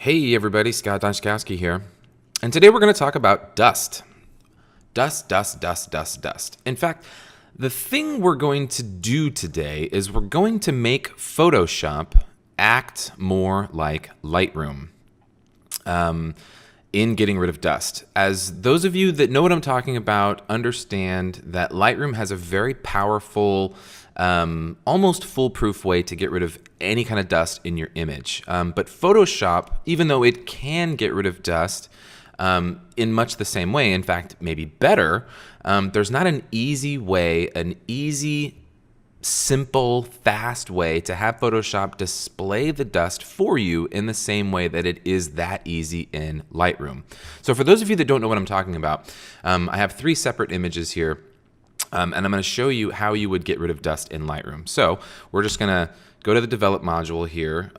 Hey everybody, Scott Donschikowski here. And today we're going to talk about dust. Dust. In fact, the thing we're going to do today is we're going to make Photoshop act more like Lightroom in getting rid of dust. As those of you that know what I'm talking about understand that Lightroom has a very powerful, almost foolproof way to get rid of any kind of dust in your image. But Photoshop, even though it can get rid of dust in much the same way, in fact, maybe better, there's not an easy way, simple, fast way to have Photoshop display the dust for you in the same way that it is that easy in Lightroom. So for those of you that don't know what I'm talking about, I have three separate images here, and I'm going to show you how you would get rid of dust in Lightroom. So we're just going to go to the Develop module here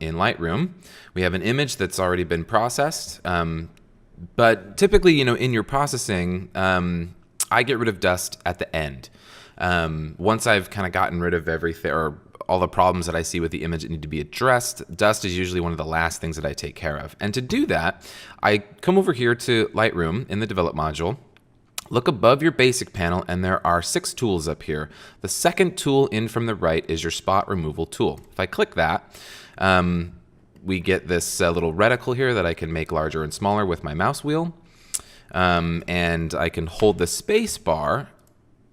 in Lightroom. We have an image that's already been processed, but typically, in your processing, I get rid of dust at the end. Once I've kind of gotten rid of everything or all the problems that I see with the image that need to be addressed, dust is usually one of the last things that I take care of. And to do that, I come over here to Lightroom in the Develop module, look above your basic panel, and there are 6 tools up here. The second tool in from the right is your spot removal tool. If I click that, we get this little reticle here that I can make larger and smaller with my mouse wheel. And I can hold the space bar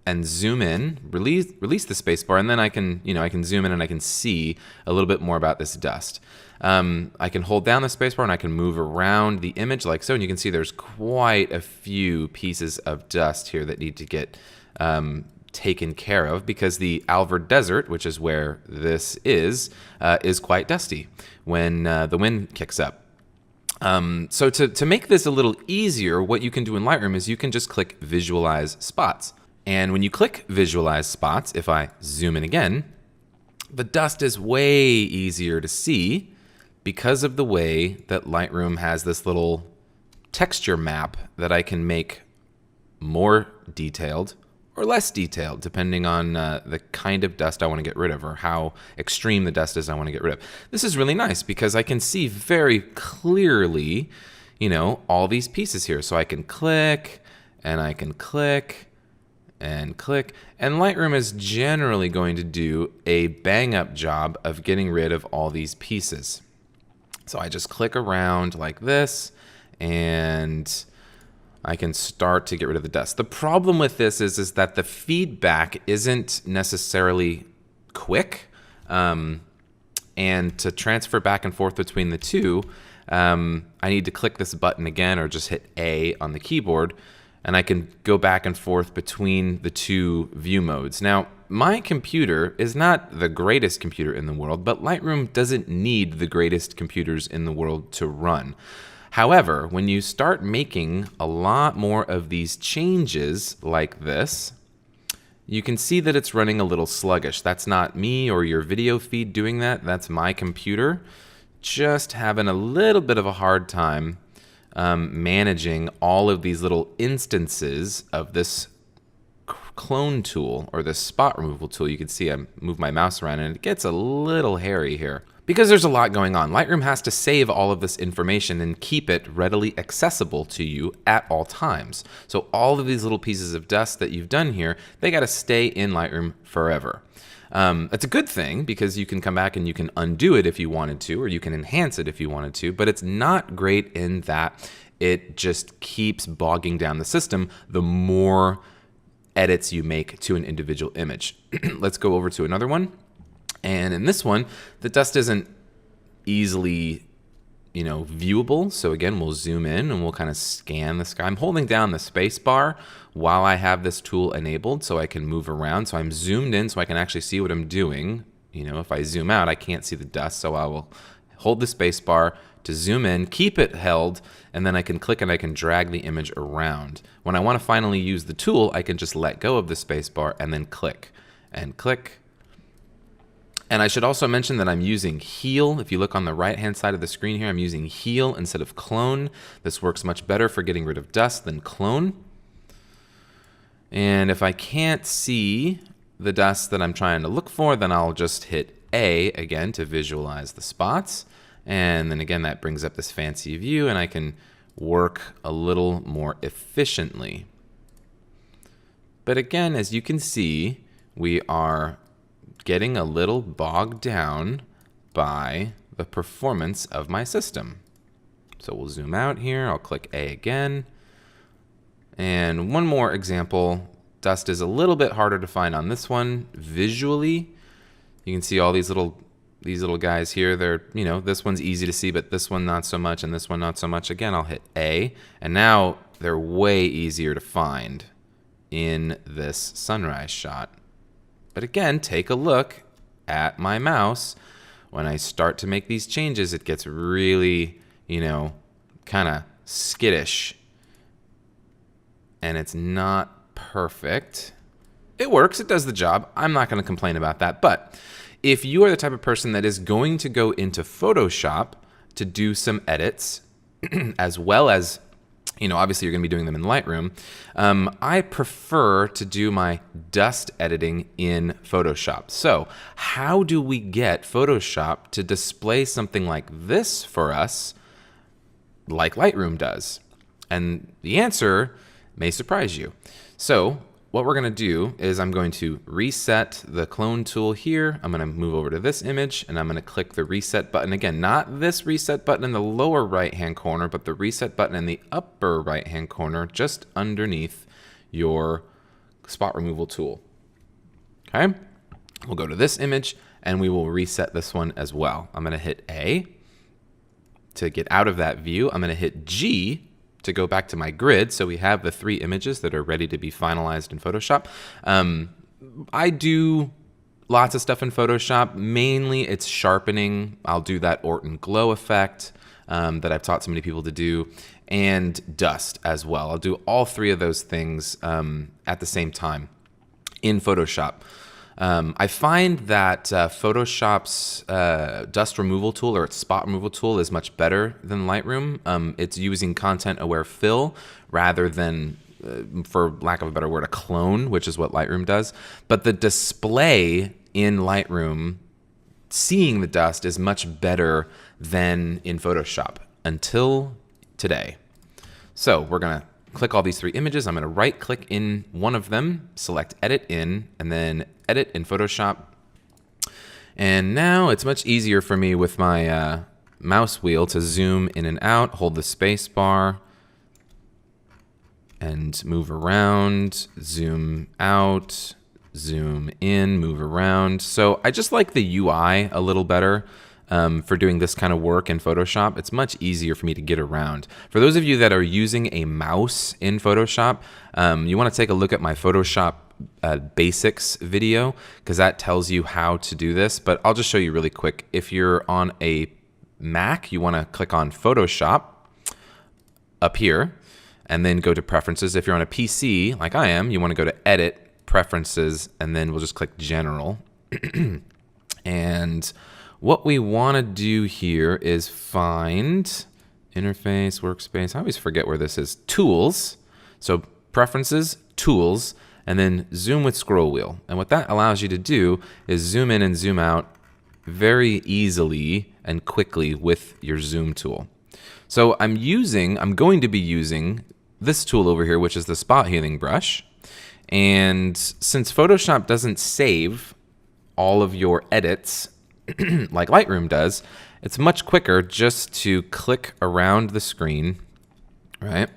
and zoom in, release the space bar, and then I can zoom in and I can see a little bit more about this dust. I can hold down the space bar and I can move around the image like so, and you can see there's quite a few pieces of dust here that need to get taken care of because the Alvord Desert, which is where this is quite dusty when the wind kicks up. So to make this a little easier, what you can do in Lightroom is you can just click Visualize Spots. And when you click Visualize Spots, if I zoom in again, the dust is way easier to see because of the way that Lightroom has this little texture map that I can make more detailed or less detailed, depending on the kind of dust I want to get rid of or how extreme the dust is I want to get rid of. This is really nice because I can see very clearly, all these pieces here. So I can click and I can click and click, and Lightroom is generally going to do a bang-up job of getting rid of all these pieces. So I just click around like this, and I can start to get rid of the dust. The problem with this is that the feedback isn't necessarily quick, and to transfer back and forth between the two, I need to click this button again or just hit A on the keyboard, and I can go back and forth between the two view modes. Now, my computer is not the greatest computer in the world, but Lightroom doesn't need the greatest computers in the world to run. However, when you start making a lot more of these changes like this, you can see that it's running a little sluggish. That's not me or your video feed doing that. That's my computer just having a little bit of a hard time managing all of these little instances of this clone tool or the spot removal tool. You can see I move my mouse around and it gets a little hairy here because there's a lot going on. Lightroom has to save all of this information and keep it readily accessible to you at all times. So all of these little pieces of dust that you've done here, they got to stay in Lightroom forever. It's a good thing because you can come back and you can undo it if you wanted to, or you can enhance it if you wanted to, but it's not great in that it just keeps bogging down the system the more edits you make to an individual image. Let's go over to another one. And in this one, the dust isn't easily viewable. So again, we'll zoom in and we'll kind of scan the sky. I'm holding down the space bar while I have this tool enabled so I can move around. So I'm zoomed in so I can actually see what I'm doing. If I zoom out, I can't see the dust. So I will hold the space bar to zoom in, keep it held, and then I can click and I can drag the image around. When I want to finally use the tool, I can just let go of the space bar and then click and click. And I should also mention that I'm using Heal. If you look on the right-hand side of the screen here, I'm using Heal instead of Clone. This works much better for getting rid of dust than Clone. And if I can't see the dust that I'm trying to look for, then I'll just hit A again to visualize the spots. And then again, that brings up this fancy view, and I can work a little more efficiently. But again, as you can see, we are getting a little bogged down by the performance of my system. So we'll zoom out here. I'll click A again. And one more example. Dust is a little bit harder to find on this one visually. You can see all these little guys here. They're, this one's easy to see, but this one not so much, and this one not so much. Again, I'll hit A, and now they're way easier to find in this sunrise shot. But again, take a look at my mouse. When I start to make these changes, it gets really, kind of skittish. And it's not perfect. It works, it does the job. I'm not going to complain about that. But if you are the type of person that is going to go into Photoshop to do some edits, as well as, obviously you're going to be doing them in Lightroom, I prefer to do my dust editing in Photoshop. So how do we get Photoshop to display something like this for us, like Lightroom does? And the answer may surprise you. So what we're going to do is I'm going to reset the clone tool here. I'm going to move over to this image, and I'm going to click the reset button. Again, not this reset button in the lower right-hand corner, but the reset button in the upper right-hand corner, just underneath your spot removal tool. Okay, we'll go to this image, and we will reset this one as well. I'm going to hit A to get out of that view. I'm going to hit G to go back to my grid. So we have the 3 images that are ready to be finalized in Photoshop. I do lots of stuff in Photoshop. Mainly it's sharpening. I'll do that Orton glow effect that I've taught so many people to do, and dust as well. I'll do all 3 of those things at the same time in Photoshop. I find that Photoshop's dust removal tool, or its spot removal tool, is much better than Lightroom. It's using content-aware fill rather than, for lack of a better word, a clone, which is what Lightroom does. But the display in Lightroom, seeing the dust, is much better than in Photoshop until today. So we're going to click all these 3 images. I'm going to right-click in one of them, select Edit In, and then Edit in Photoshop. And now it's much easier for me with my mouse wheel to zoom in and out, hold the space bar, and move around, zoom out, zoom in, move around. So I just like the UI a little better. For doing this kind of work in Photoshop. It's much easier for me to get around. For those of you that are using a mouse in Photoshop, you want to take a look at my Photoshop basics video, because that tells you how to do this. But I'll just show you really quick. If you're on a Mac, you want to click on Photoshop up here, and then go to Preferences. If you're on a PC, like I am, you want to go to Edit, Preferences, and then we'll just click General. And what we want to do here is find Interface, Workspace. I always forget where this is. Tools. So Preferences, Tools, and then Zoom with Scroll Wheel. And what that allows you to do is zoom in and zoom out very easily and quickly with your Zoom tool. So I'm going to be using this tool over here, which is the Spot Healing Brush. And since Photoshop doesn't save all of your edits like Lightroom does, it's much quicker just to click around the screen, right?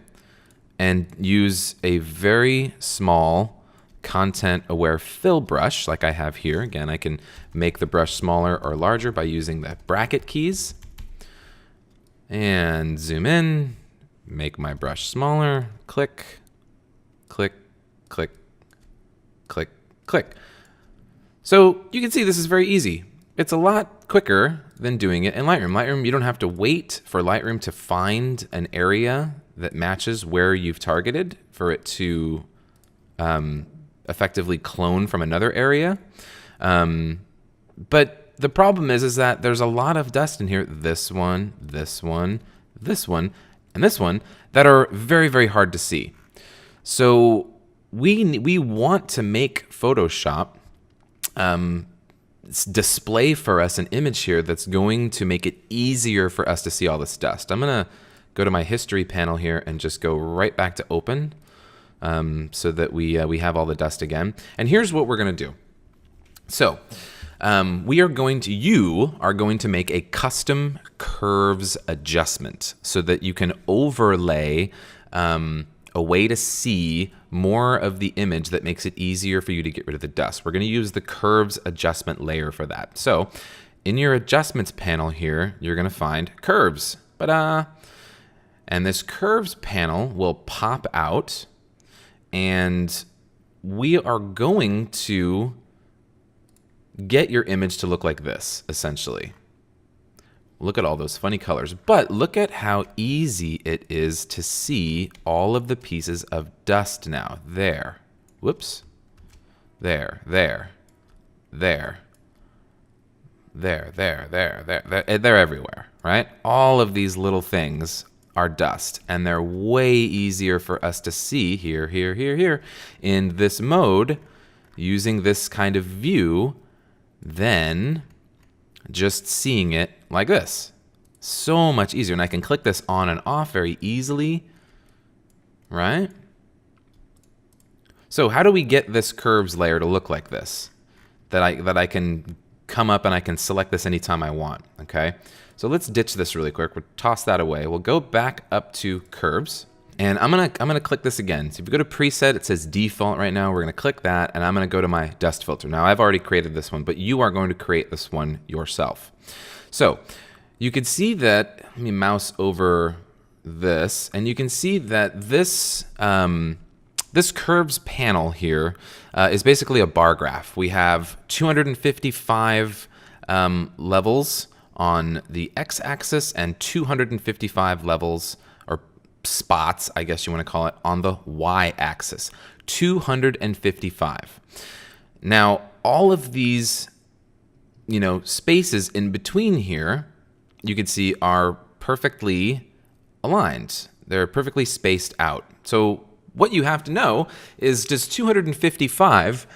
And use a very small content-aware fill brush like I have here. Again, I can make the brush smaller or larger by using the bracket keys. And zoom in, make my brush smaller, click, click, click, click, click. So you can see this is very easy. It's a lot quicker than doing it in Lightroom. Lightroom, you don't have to wait for Lightroom to find an area that matches where you've targeted for it to effectively clone from another area. But the problem is that there's a lot of dust in here. This one, this one, this one, and this one that are very, very hard to see. So we want to make Photoshop display for us an image here that's going to make it easier for us to see all this dust. I'm going to go to my history panel here and just go right back to open so that we have all the dust again. And here's what we're going to do. So you are going to make a custom curves adjustment so that you can overlay a way to see more of the image that makes it easier for you to get rid of the dust. We're going to use the curves adjustment layer for that. So in your adjustments panel here, you're going to find curves. And this curves panel will pop out, and we are going to get your image to look like this, essentially. Look at all those funny colors, but look at how easy it is to see all of the pieces of dust now. There. Whoops. There. They're everywhere, right? All of these little things are dust, and they're way easier for us to see here in this mode using this kind of view than just seeing it like this. So much easier. And I can click this on and off very easily, right? So how do we get this curves layer to look like this? That I can come up and I can select this anytime I want, okay? So let's ditch this really quick. We'll toss that away. We'll go back up to curves. And I'm gonna click this again. So if you go to preset, it says default right now. We're gonna click that, and I'm gonna go to my dust filter. Now I've already created this one, but you are going to create this one yourself. So you can see that, let me mouse over this, and you can see that this, this curves panel here is basically a bar graph. We have 255 levels on the x-axis and 255 levels, or spots, I guess you want to call it, on the y-axis. 255. Now, all of these, spaces in between here, you can see are perfectly aligned. They're perfectly spaced out. So what you have to know is, does 255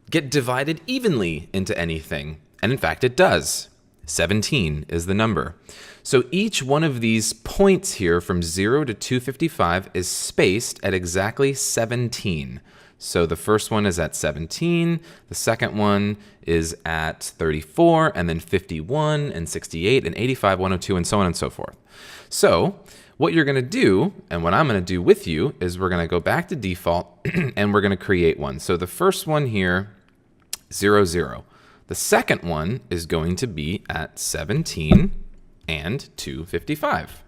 get divided evenly into anything? And in fact, it does. 17 is the number. So each one of these points here from 0 to 255 is spaced at exactly 17. So the first one is at 17, the second one is at 34, and then 51, and 68, and 85, 102, and so on and so forth. So what you're going to do, and what I'm going to do with you, is we're going to go back to default, and we're going to create one. So the first one here, 0, 0. The second one is going to be at 17 and 255,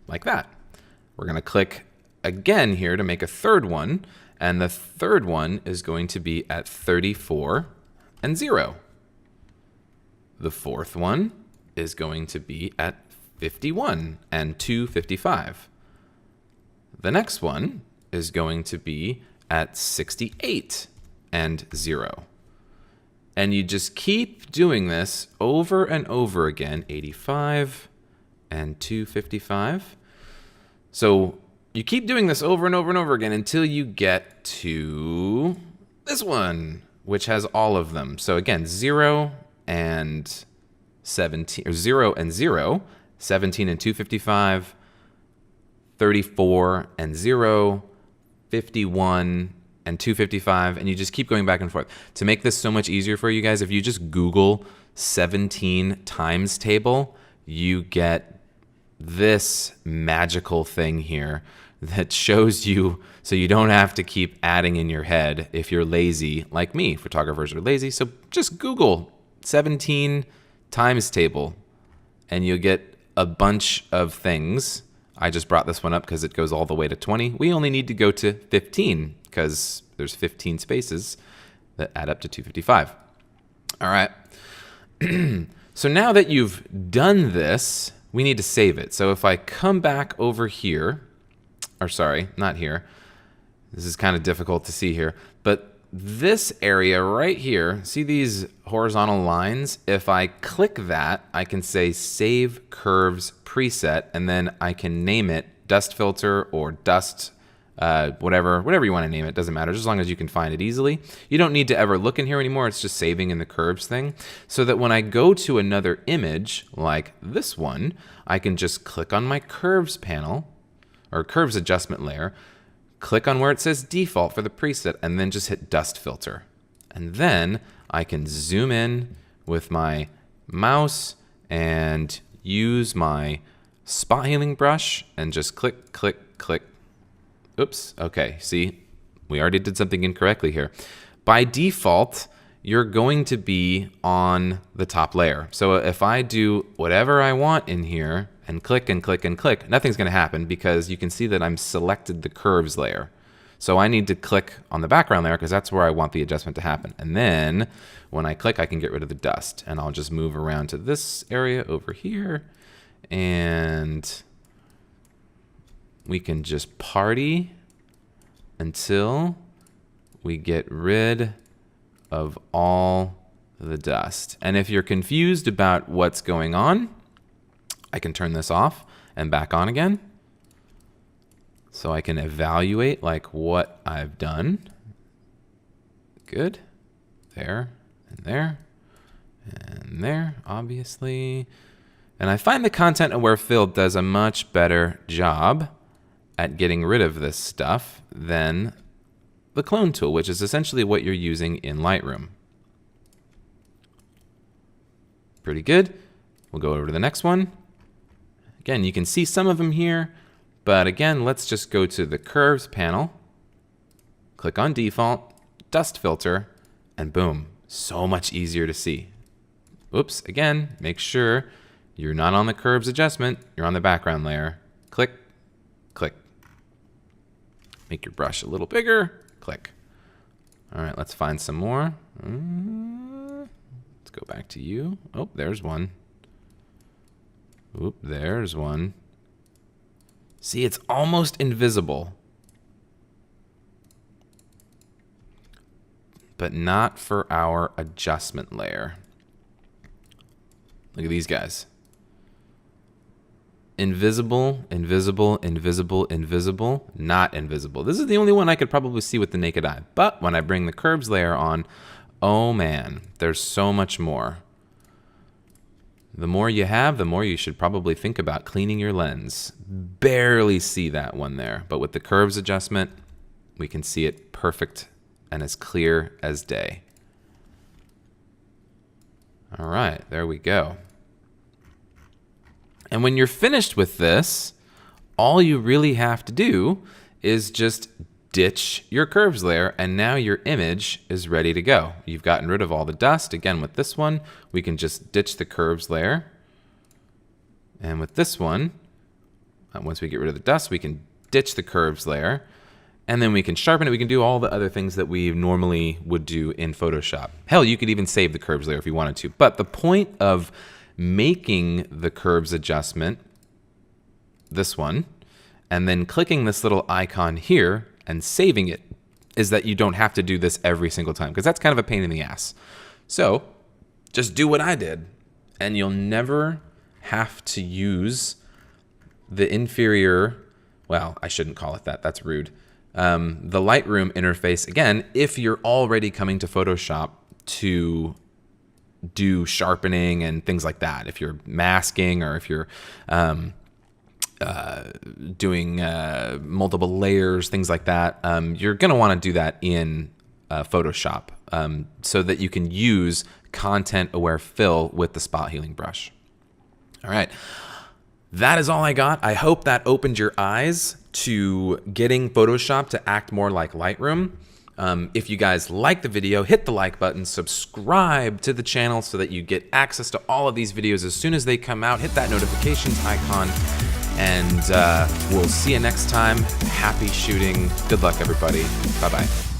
like that. We're going to click again here to make a third one, and the third one is going to be at 34 and 0. The fourth one is going to be at 51 and 255. The next one is going to be at 68 and 0. And you just keep doing this over and over again, 85 and 255. So you keep doing this over and over and over again until you get to this one, which has all of them. So again, 0 and 17, or 0 and 0, 17 and 255, 34 and 0, 51 and 255, and you just keep going back and forth. To make this so much easier for you guys, if you just Google 17 times table, you get this magical thing here that shows you, so you don't have to keep adding in your head if you're lazy, like me. Photographers are lazy, so just Google 17 times table, and you'll get a bunch of things. I just brought this one up because it goes all the way to 20. We only need to go to 15 because there's 15 spaces that add up to 255. All right. So now that you've done this, we need to save it. So if I come back over here, or sorry, not here. This is kind of difficult to see here, but this area right here, see these horizontal lines? If I click that, I can say Save Curves Preset, and then I can name it Dust Filter or Dust whatever you want to name it, doesn't matter, just as long as you can find it easily. You don't need to ever look in here anymore. It's just saving in the curves thing, so that when I go to another image like this one, I can just click on my curves panel or curves adjustment layer, click on where it says default for the preset, and then just hit dust filter. And then I can zoom in with my mouse and use my spot healing brush and just click, click, click. Oops, okay, see, we already did something incorrectly here. By default, you're going to be on the top layer. So if I do whatever I want in here and click and click and click, nothing's gonna happen because you can see that I'm selected the curves layer. So I need to click on the background layer because that's where I want the adjustment to happen. And then when I click, I can get rid of the dust. And I'll just move around to this area over here, and we can just party until we get rid of all the dust. And if you're confused about what's going on, I can turn this off and back on again, so I can evaluate like what I've done. Good. There and there and there, obviously. And I find the content aware fill does a much better job at getting rid of this stuff than the clone tool, which is essentially what you're using in Lightroom. Pretty good. We'll go over to the next one. Again, you can see some of them here, but again, let's just go to the curves panel, click on default, dust filter, and boom, so much easier to see. Oops, again, make sure you're not on the curves adjustment, you're on the background layer. Click, click. Make your brush a little bigger, click. All right, let's find some more. Let's go back to you. Oh, there's one. Oop, there's one. See, it's almost invisible, but not for our adjustment layer. Look at these guys. Invisible, invisible, invisible, invisible, not invisible. This is the only one I could probably see with the naked eye. But when I bring the curves layer on, oh man, there's so much more. The more you have, the more you should probably think about cleaning your lens. Barely see that one there, but with the curves adjustment, we can see it perfect and as clear as day. All right, there we go. And when you're finished with this, all you really have to do is just ditch your curves layer, and now your image is ready to go. You've gotten rid of all the dust. Again, with this one, we can just ditch the curves layer. And with this one, once we get rid of the dust, we can ditch the curves layer, and then we can sharpen it. We can do all the other things that we normally would do in Photoshop. Hell, you could even save the curves layer if you wanted to. But the point of making the curves adjustment, this one, and then clicking this little icon here and saving it, is that you don't have to do this every single time, because that's kind of a pain in the ass. So just do what I did, and you'll never have to use the inferior, well, I shouldn't call it that, that's rude, the Lightroom interface again, if you're already coming to Photoshop to do sharpening and things like that. If you're masking, or if you're doing multiple layers, things like that, you're going to want to do that in Photoshop so that you can use content-aware fill with the spot healing brush. All right, that is all I got. I hope that opened your eyes to getting Photoshop to act more like Lightroom. If you guys like the video, hit the like button, subscribe to the channel so that you get access to all of these videos as soon as they come out. Hit that notifications icon, and we'll see you next time. Happy shooting. Good luck, everybody. Bye-bye.